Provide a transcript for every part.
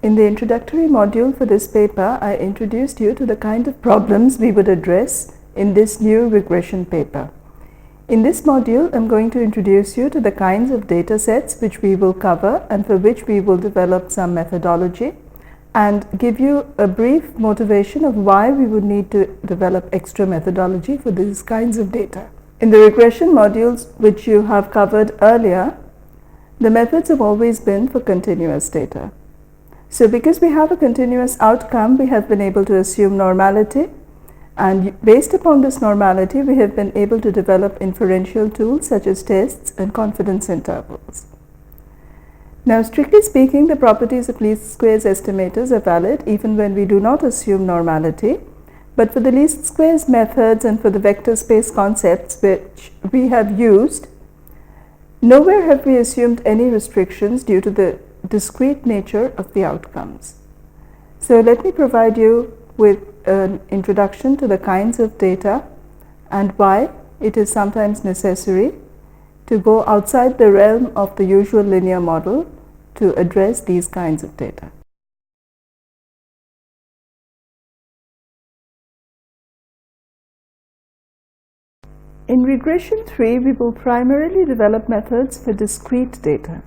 In the introductory module for this paper, I introduced you to the kind of problems we would address in this new regression paper. In this module, I'm going to introduce you to the kinds of data sets which we will cover and for which we will develop some methodology, and give you a brief motivation of why we would need to develop extra methodology for these kinds of data. In the regression modules which you have covered earlier, the methods have always been for continuous data. So because we have a continuous outcome, we have been able to assume normality, and based upon this normality, we have been able to develop inferential tools such as tests and confidence intervals. Now, strictly speaking, the properties of least squares estimators are valid even when we do not assume normality. But for the least squares methods and for the vector space concepts which we have used, nowhere have we assumed any restrictions due to the discrete nature of the outcomes. So let me provide you with an introduction to the kinds of data and why it is sometimes necessary to go outside the realm of the usual linear model to address these kinds of data. In regression 3, we will primarily develop methods for discrete data.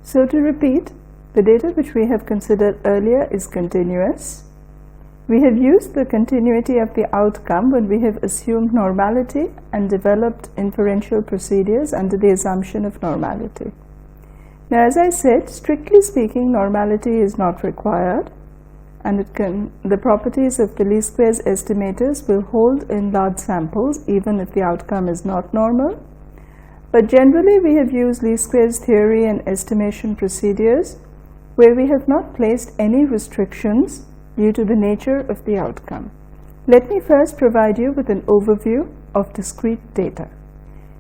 So to repeat, the data which we have considered earlier is continuous. We have used the continuity of the outcome when we have assumed normality and developed inferential procedures under the assumption of normality. Now, as I said, strictly speaking, normality is not required, and the properties of the least squares estimators will hold in large samples even if the outcome is not normal. But generally, we have used least squares theory and estimation procedures where we have not placed any restrictions due to the nature of the outcome. Let me first provide you with an overview of discrete data.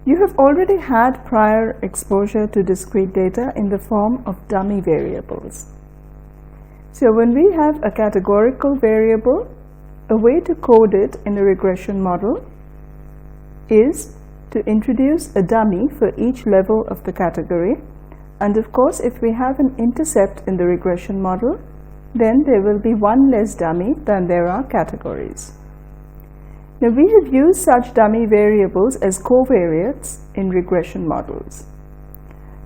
You have already had prior exposure to discrete data in the form of dummy variables. So when we have a categorical variable, a way to code it in a regression model is to introduce a dummy for each level of the category. And of course, if we have an intercept in the regression model, then there will be one less dummy than there are categories. Now, we have used such dummy variables as covariates in regression models.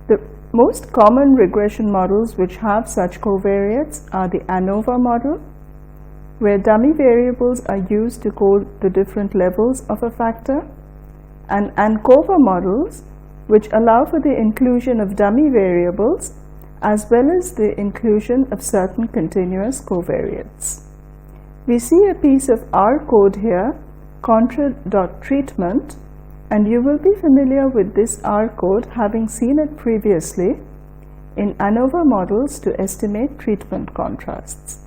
The most common regression models which have such covariates are the ANOVA model, where dummy variables are used to code the different levels of a factor, and ANCOVA models, which allow for the inclusion of dummy variables as well as the inclusion of certain continuous covariates. We see a piece of R code here, contra.treatment, and you will be familiar with this R code having seen it previously in ANOVA models to estimate treatment contrasts.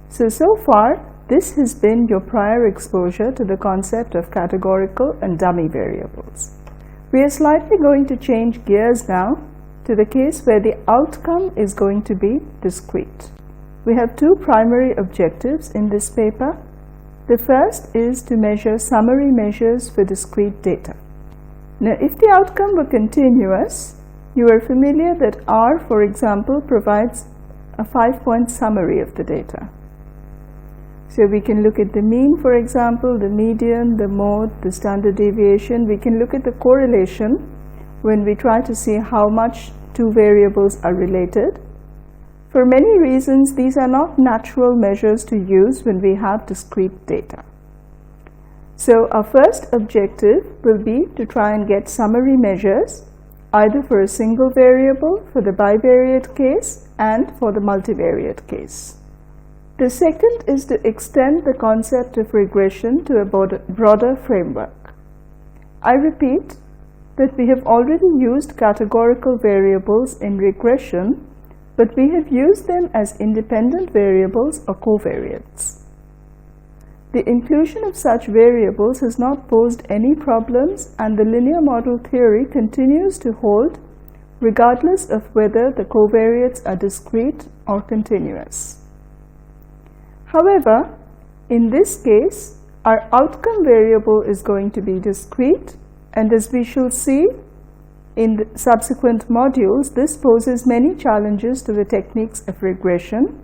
So far, this has been your prior exposure to the concept of categorical and dummy variables. We are slightly going to change gears now to the case where the outcome is going to be discrete. We have two primary objectives in this paper. The first is to measure summary measures for discrete data. Now, if the outcome were continuous, you are familiar that R, for example, provides a 5-point summary of the data. So we can look at the mean, for example, the median, the mode, the standard deviation. We can look at the correlation when we try to see how much two variables are related. For many reasons, these are not natural measures to use when we have discrete data. So our first objective will be to try and get summary measures either for a single variable, for the bivariate case, and for the multivariate case. The second is to extend the concept of regression to a broader framework. I repeat that we have already used categorical variables in regression, but we have used them as independent variables or covariates. The inclusion of such variables has not posed any problems, and the linear model theory continues to hold regardless of whether the covariates are discrete or continuous. However, in this case, our outcome variable is going to be discrete, and as we shall see in the subsequent modules, this poses many challenges to the techniques of regression,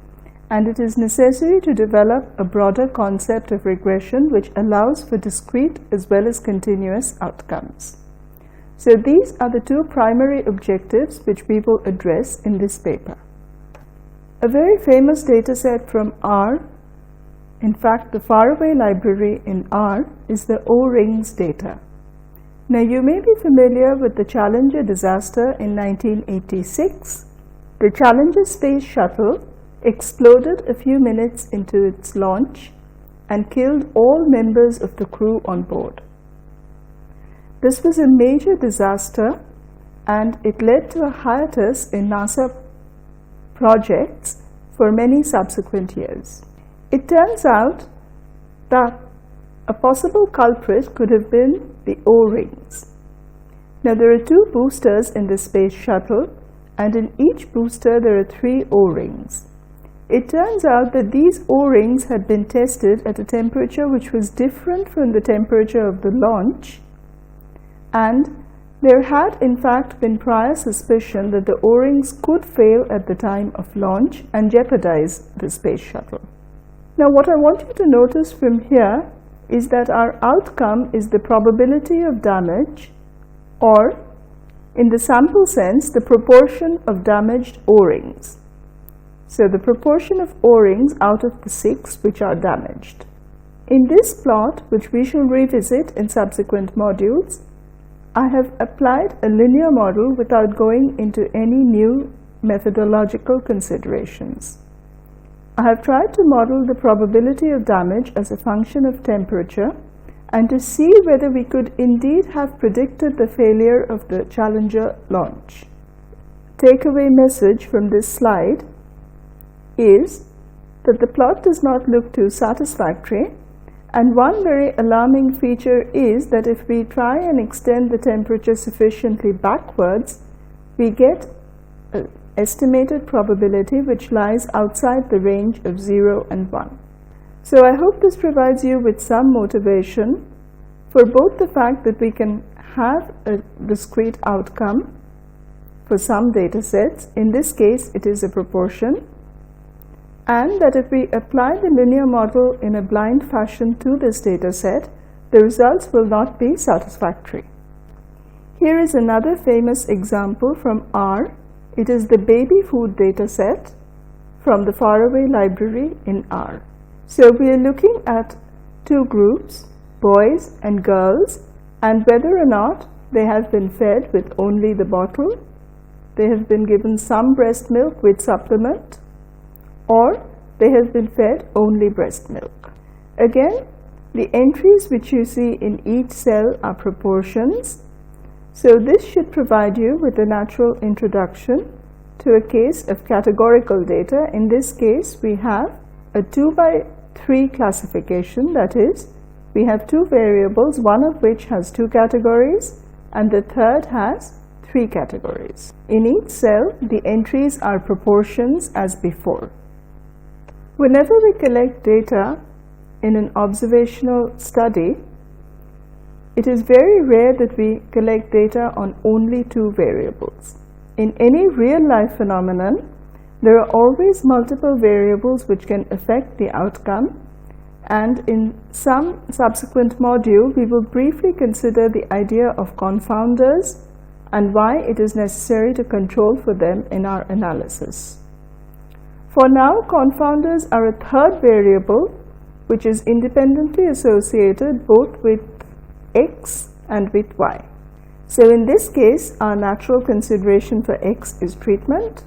and it is necessary to develop a broader concept of regression which allows for discrete as well as continuous outcomes. So these are the two primary objectives which we will address in this paper. A very famous dataset from R, in fact the faraway library in R, is the O-rings data. Now you may be familiar with the Challenger disaster in 1986. The Challenger space shuttle exploded a few minutes into its launch and killed all members of the crew on board. This was a major disaster and it led to a hiatus in NASA projects for many subsequent years. It turns out that a possible culprit could have been the O-rings. Now there are two boosters in the space shuttle, and in each booster there are 3 O-rings. It turns out that these O-rings had been tested at a temperature which was different from the temperature of the launch, and there had in fact been prior suspicion that the O-rings could fail at the time of launch and jeopardize the space shuttle. Now what I want you to notice from here is that our outcome is the probability of damage, or in the sample sense, the proportion of damaged O-rings. So the proportion of O-rings out of the 6 which are damaged. In this plot, which we shall revisit in subsequent modules, I have applied a linear model without going into any new methodological considerations. I have tried to model the probability of damage as a function of temperature and to see whether we could indeed have predicted the failure of the Challenger launch. Takeaway message from this slide is that the plot does not look too satisfactory, and one very alarming feature is that if we try and extend the temperature sufficiently backwards, we get an estimated probability which lies outside the range of 0 and 1. So I hope this provides you with some motivation for both the fact that we can have a discrete outcome for some data sets, in this case it is a proportion, and that if we apply the linear model in a blind fashion to this data set, the results will not be satisfactory. Here is another famous example from R. It is the baby food data set from the faraway library in R. So we are looking at 2 groups, boys and girls, and whether or not they have been fed with only the bottle, they have been given some breast milk with supplement, or they have been fed only breast milk. Again, the entries which you see in each cell are proportions. So this should provide you with a natural introduction to a case of categorical data. In this case, we have a 2 by 3 classification, that is, we have 2 variables, one of which has 2 categories and the third has 3 categories. In each cell, the entries are proportions as before. Whenever we collect data in an observational study, it is very rare that we collect data on only 2 variables. In any real-life phenomenon, there are always multiple variables which can affect the outcome, and in some subsequent module, we will briefly consider the idea of confounders and why it is necessary to control for them in our analysis. For now, confounders are a third variable which is independently associated both with x and with y. So in this case, our natural consideration for x is treatment,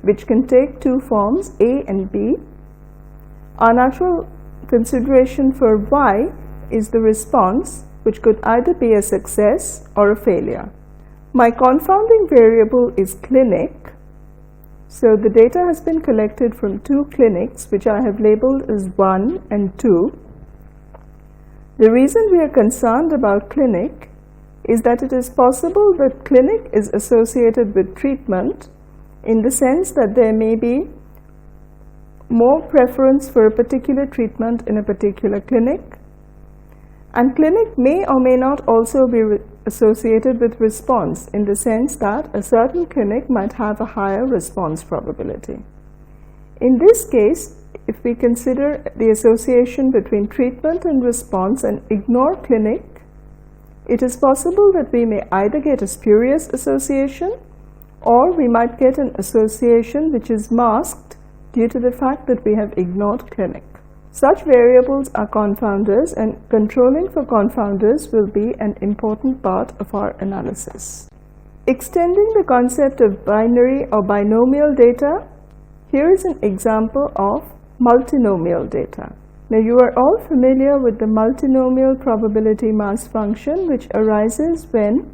which can take 2 forms, A and B. Our natural consideration for y is the response, which could either be a success or a failure. My confounding variable is clinic. So the data has been collected from 2 clinics, which I have labeled as 1 and 2. The reason we are concerned about clinic is that it is possible that clinic is associated with treatment, in the sense that there may be more preference for a particular treatment in a particular clinic, and clinic may or may not also be associated with response, in the sense that a certain clinic might have a higher response probability. In this case, if we consider the association between treatment and response and ignore clinic, it is possible that we may either get a spurious association or we might get an association which is masked due to the fact that we have ignored clinic. Such variables are confounders, and controlling for confounders will be an important part of our analysis. Extending the concept of binary or binomial data, here is an example of multinomial data. Now you are all familiar with the multinomial probability mass function, which arises when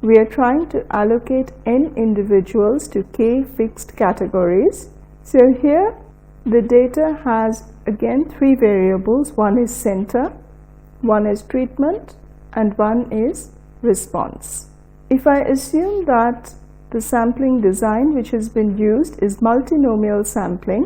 we are trying to allocate n individuals to k fixed categories. So here the data has again three variables. One is center, one is treatment, and one is response. If I assume that the sampling design which has been used is multinomial sampling,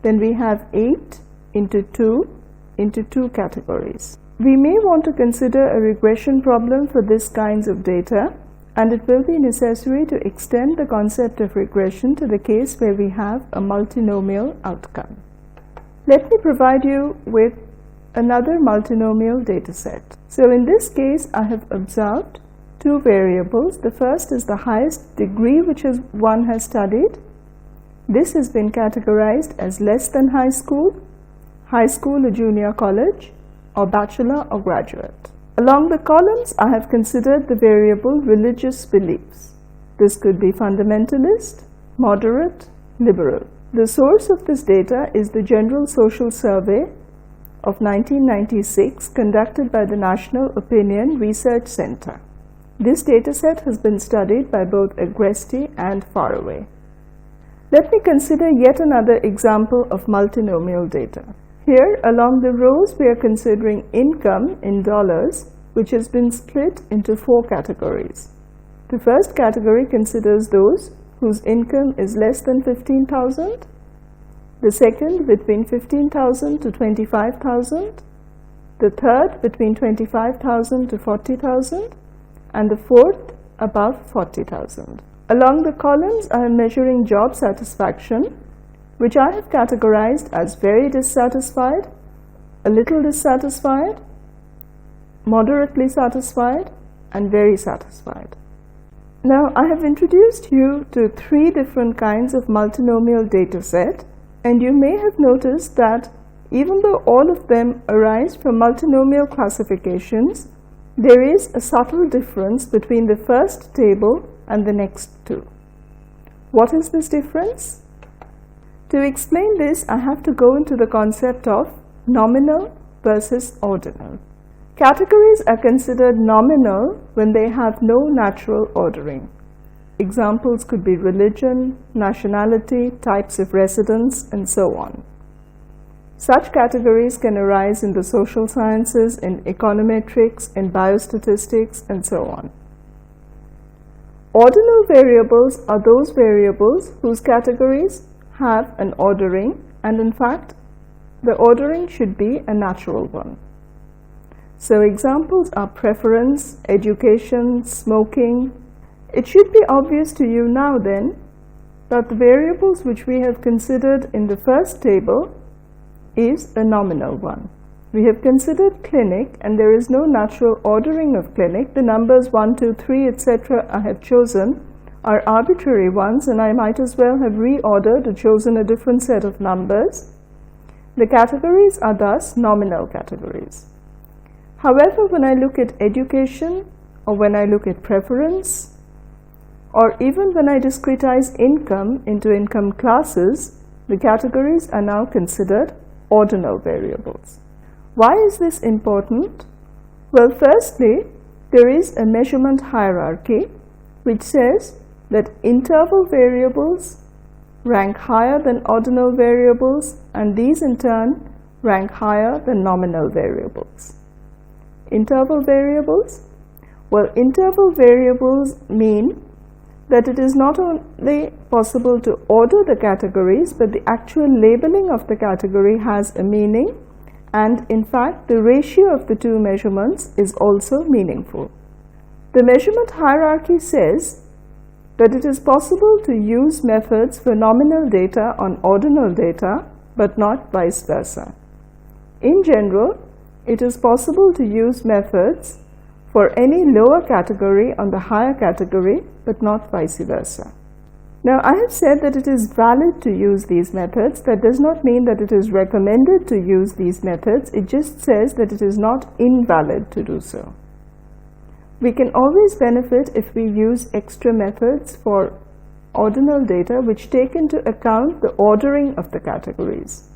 then we have 8 into 2 categories. We may want to consider a regression problem for this kinds of data, and it will be necessary to extend the concept of regression to the case where we have a multinomial outcome. Let me provide you with another multinomial data set. So in this case, I have observed two variables. The first is the highest degree which one has studied. This has been categorized as less than high school or junior college, or bachelor or graduate. Along the columns, I have considered the variable religious beliefs. This could be fundamentalist, moderate, liberal. The source of this data is the General Social Survey of 1996 conducted by the National Opinion Research Center. This dataset has been studied by both Agresti and Faraway. Let me consider yet another example of multinomial data. Here, along the rows, we are considering income in dollars, which has been split into 4 categories. The first category considers those whose income is less than 15,000, the second between 15,000 to 25,000, the third between 25,000 to 40,000, and the fourth above 40,000. Along the columns, I am measuring job satisfaction, which I have categorized as very dissatisfied, a little dissatisfied, moderately satisfied, and very satisfied. Now, I have introduced you to 3 different kinds of multinomial data set, and you may have noticed that even though all of them arise from multinomial classifications, there is a subtle difference between the first table and the next 2. What is this difference? To explain this, I have to go into the concept of nominal versus ordinal. Categories are considered nominal when they have no natural ordering. Examples could be religion, nationality, types of residence, and so on. Such categories can arise in the social sciences, in econometrics, in biostatistics, and so on. Ordinal variables are those variables whose categories have an ordering, and in fact, the ordering should be a natural one. So examples are preference, education, smoking. It should be obvious to you now then that the variables which we have considered in the first table is a nominal one. We have considered clinic, and there is no natural ordering of clinic. The numbers 1, 2, 3, etc. I have chosen are arbitrary ones, and I might as well have reordered or chosen a different set of numbers. The categories are thus nominal categories. However, when I look at education, or when I look at preference, or even when I discretize income into income classes, the categories are now considered ordinal variables. Why is this important? Well, firstly, there is a measurement hierarchy which says that interval variables rank higher than ordinal variables, and these in turn rank higher than nominal variables. Interval variables? Well, interval variables mean that it is not only possible to order the categories, but the actual labeling of the category has a meaning, and in fact the ratio of the two measurements is also meaningful. The measurement hierarchy says that it is possible to use methods for nominal data on ordinal data, but not vice versa. In general, it is possible to use methods for any lower category on the higher category, but not vice versa. Now, I have said that it is valid to use these methods. That does not mean that it is recommended to use these methods. It just says that it is not invalid to do so. We can always benefit if we use extra methods for ordinal data which take into account the ordering of the categories.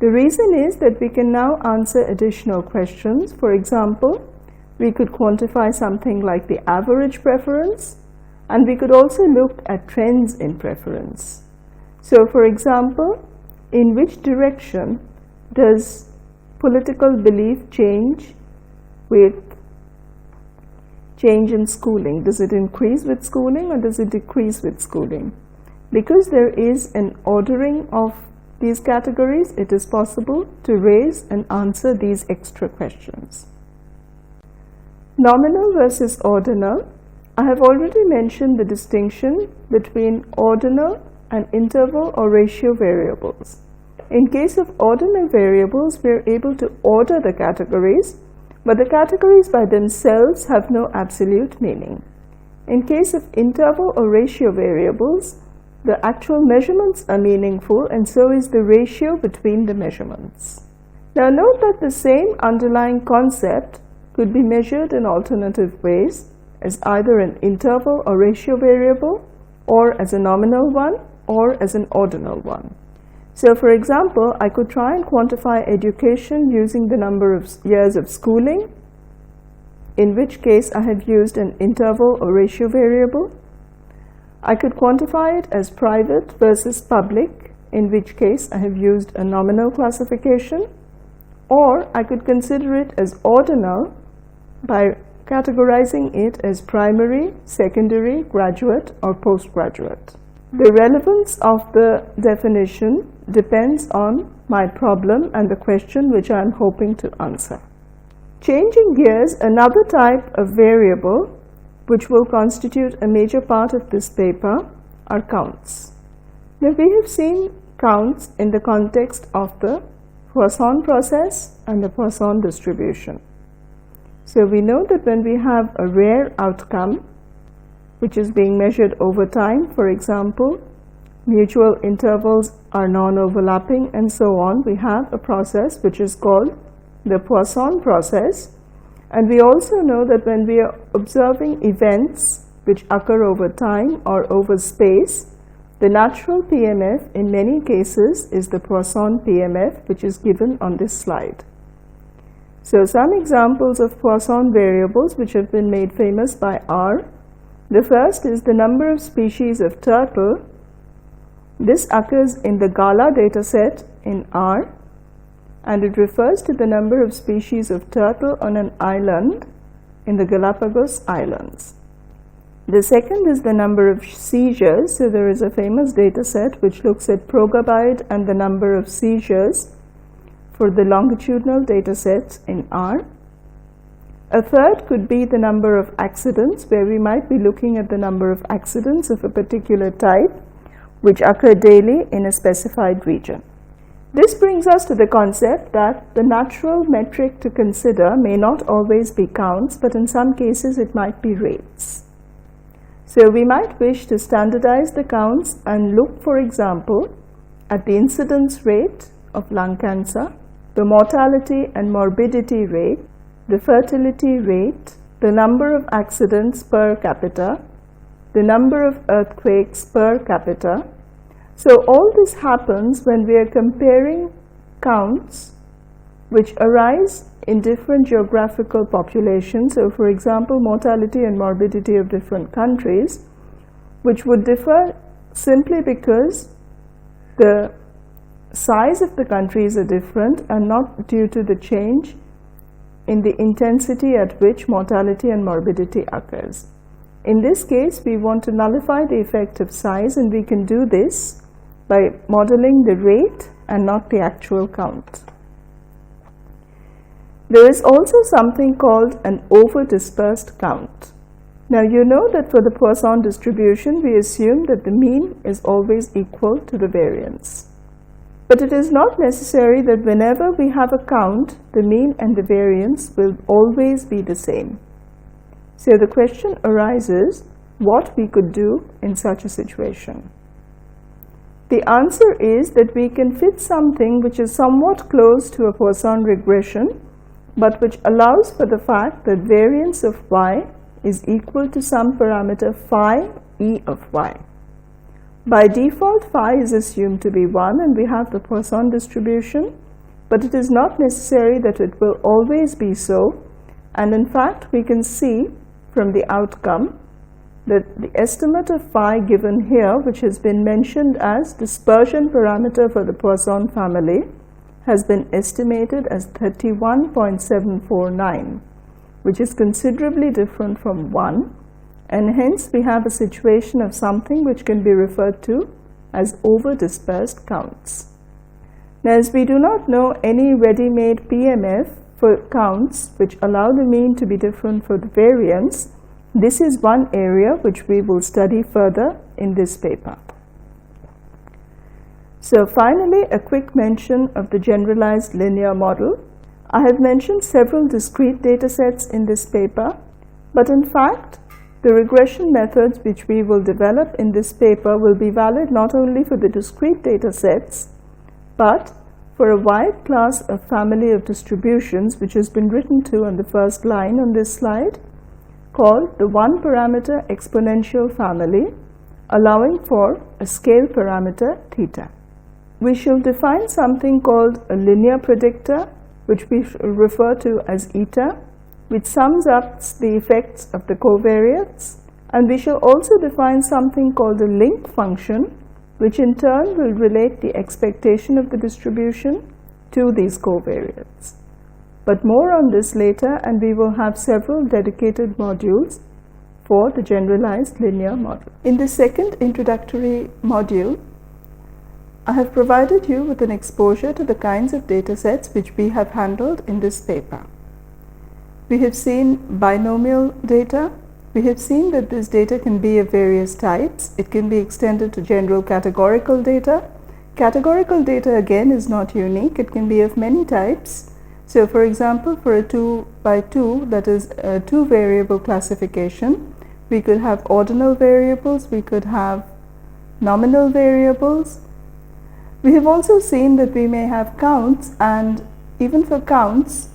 The reason is that we can now answer additional questions. For example, we could quantify something like the average preference, and we could also look at trends in preference. So, for example, in which direction does political belief change with change in schooling? Does it increase with schooling or does it decrease with schooling? Because there is an ordering of these categories, it is possible to raise and answer these extra questions. Nominal versus ordinal. I have already mentioned the distinction between ordinal and interval or ratio variables. In case of ordinal variables, we are able to order the categories, but the categories by themselves have no absolute meaning. In case of interval or ratio variables, the actual measurements are meaningful, and so is the ratio between the measurements. Now note that the same underlying concept could be measured in alternative ways, as either an interval or ratio variable, or as a nominal one, or as an ordinal one. So, for example, I could try and quantify education using the number of years of schooling, in which case I have used an interval or ratio variable. I could quantify it as private versus public, in which case I have used a nominal classification, or I could consider it as ordinal by categorizing it as primary, secondary, graduate, or postgraduate. The relevance of the definition depends on my problem and the question which I am hoping to answer. Changing gears, another type of variable which will constitute a major part of this paper are counts. Now, we have seen counts in the context of the Poisson process and the Poisson distribution. So, we know that when we have a rare outcome which is being measured over time, for example, mutual intervals are non-overlapping and so on, we have a process which is called the Poisson process. And we also know that when we are observing events which occur over time or over space, the natural PMF in many cases is the Poisson PMF, which is given on this slide. So, some examples of Poisson variables which have been made famous by R. The first is the number of species of turtle. This occurs in the Gala dataset in R, and it refers to the number of species of turtle on an island in the Galapagos Islands. The second is the number of seizures. So, there is a famous dataset which looks at progabide and the number of seizures for the longitudinal datasets in R. A third could be the number of accidents, where we might be looking at the number of accidents of a particular type which occur daily in a specified region. This brings us to the concept that the natural metric to consider may not always be counts, but in some cases it might be rates. So, we might wish to standardize the counts and look, for example, at the incidence rate of lung cancer, the mortality and morbidity rate, the fertility rate, the number of accidents per capita, the number of earthquakes per capita. So, all this happens when we are comparing counts which arise in different geographical populations. So, for example, mortality and morbidity of different countries, which would differ simply because the size of the countries are different and not due to the change in the intensity at which mortality and morbidity occurs. In this case, we want to nullify the effect of size, and we can do this by modeling the rate and not the actual count. There is also something called an over-dispersed count. Now you know that for the Poisson distribution we assume that the mean is always equal to the variance. But it is not necessary that whenever we have a count, the mean and the variance will always be the same. So the question arises, what we could do in such a situation? The answer is that we can fit something which is somewhat close to a Poisson regression, but which allows for the fact that variance of y is equal to some parameter phi e of y. By default, phi is assumed to be 1 and we have the Poisson distribution, but it is not necessary that it will always be so, and in fact we can see from the outcome that the estimate of phi given here, which has been mentioned as dispersion parameter for the Poisson family, has been estimated as 31.749, which is considerably different from 1, and hence we have a situation of something which can be referred to as over-dispersed counts. Now, as we do not know any ready-made PMF for counts which allow the mean to be different for the variance, this is one area which we will study further in this paper. So finally, a quick mention of the generalized linear model. I have mentioned several discrete data sets in this paper, but in fact, the regression methods which we will develop in this paper will be valid not only for the discrete data sets, but for a wide class of family of distributions which has been written to on the first line on this slide, called the one-parameter exponential family, allowing for a scale parameter theta. We shall define something called a linear predictor, which we shall refer to as eta, which sums up the effects of the covariates, and we shall also define something called a link function, which in turn will relate the expectation of the distribution to these covariates. But more on this later, and we will have several dedicated modules for the generalized linear model. In the second introductory module, I have provided you with an exposure to the kinds of data sets which we have handled in this paper. We have seen binomial data. We have seen that this data can be of various types. It can be extended to general categorical data. Categorical data again is not unique. It can be of many types. So for example, for a 2 by 2, that is a 2 variable classification, we could have ordinal variables, we could have nominal variables. We have also seen that we may have counts, and even for counts,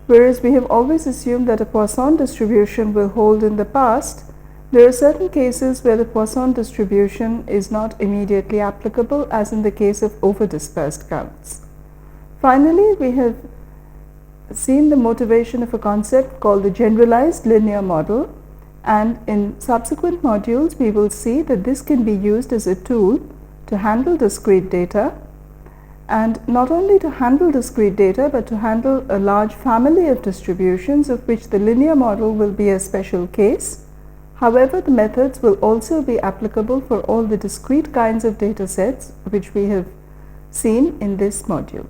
whereas we have always assumed that a Poisson distribution will hold in the past, there are certain cases where the Poisson distribution is not immediately applicable, as in the case of over-dispersed counts. Finally, we have seen the motivation of a concept called the generalized linear model, and in subsequent modules we will see that this can be used as a tool to handle discrete data, and not only to handle discrete data but to handle a large family of distributions, of which the linear model will be a special case. However, the methods will also be applicable for all the discrete kinds of data sets which we have seen in this module.